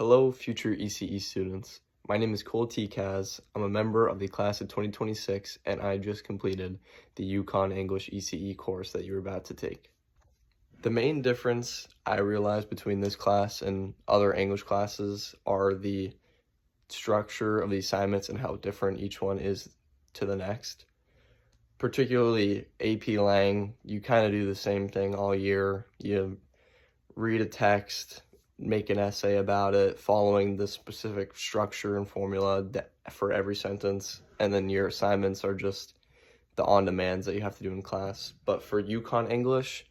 Hello, future ECE students. My name is Cole T. Kaz. I'm a member of the class of 2026, and I just completed the UConn English ECE course that you're about to take. The main difference I realized between this class and other English classes are the structure of the assignments and how different each one is to the next. Particularly AP Lang, you kind of do the same thing all year. You read a text, make an essay about it, following the specific structure and formula for every sentence, and then your assignments are just the on-demands that you have to do in class. But for UConn English,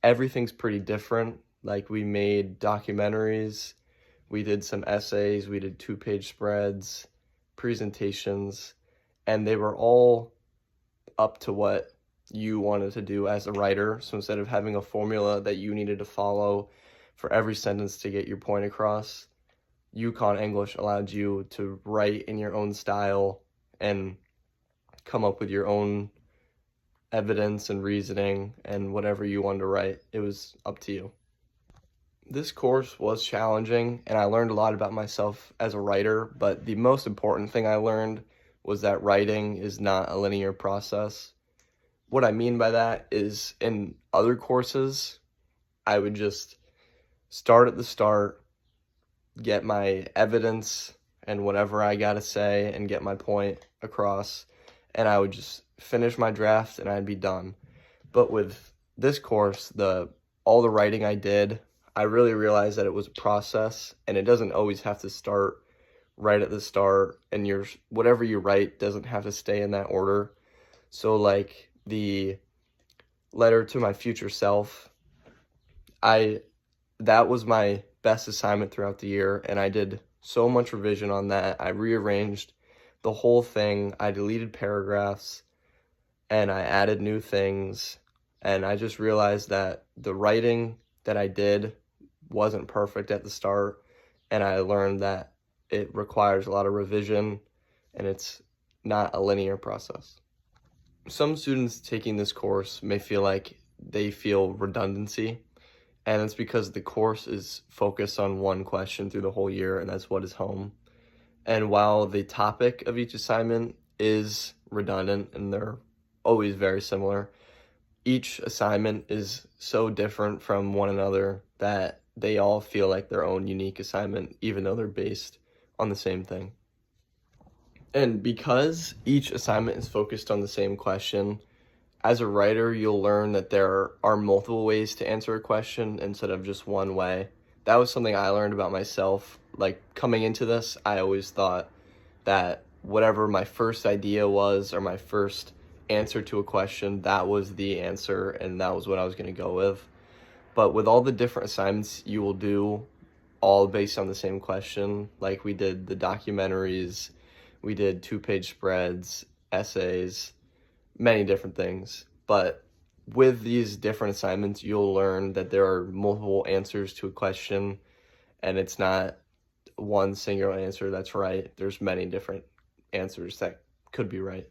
everything's pretty different. Like, we made documentaries, we did some essays, we did 2-page spreads, presentations, and they were all up to what you wanted to do as a writer. So instead of having a formula that you needed to follow for every sentence to get your point across, UConn English allowed you to write in your own style and come up with your own evidence and reasoning and whatever you wanted to write. It was up to you. This course was challenging, and I learned a lot about myself as a writer, but the most important thing I learned was that writing is not a linear process. What I mean by that is, in other courses, I would just start at the start, get my evidence and whatever I gotta say and get my point across, and I would just finish my draft and I'd be done. But with this course, all the writing I did, I really realized that it was a process, and it doesn't always have to start right at the start, and whatever you write doesn't have to stay in that order. So like the letter to my future self, that was my best assignment throughout the year, and I did so much revision on that. I rearranged the whole thing, I deleted paragraphs, and I added new things, and I just realized that the writing that I did wasn't perfect at the start, and I learned that it requires a lot of revision, and it's not a linear process. Some students taking this course may feel like they feel redundancy, and it's because the course is focused on one question through the whole year, and that's what is home. And while the topic of each assignment is redundant, and they're always very similar, each assignment is so different from one another that they all feel like their own unique assignment, even though they're based on the same thing. And because each assignment is focused on the same question, as a writer, you'll learn that there are multiple ways to answer a question instead of just one way. That was something I learned about myself. Like, coming into this, I always thought that whatever my first idea was, or my first answer to a question, that was the answer, and that was what I was going to go with. But with all the different assignments you will do, all based on the same question, like we did the documentaries, we did 2-page spreads, essays, many different things. But with these different assignments, you'll learn that there are multiple answers to a question, and it's not one singular answer that's right. There's many different answers that could be right.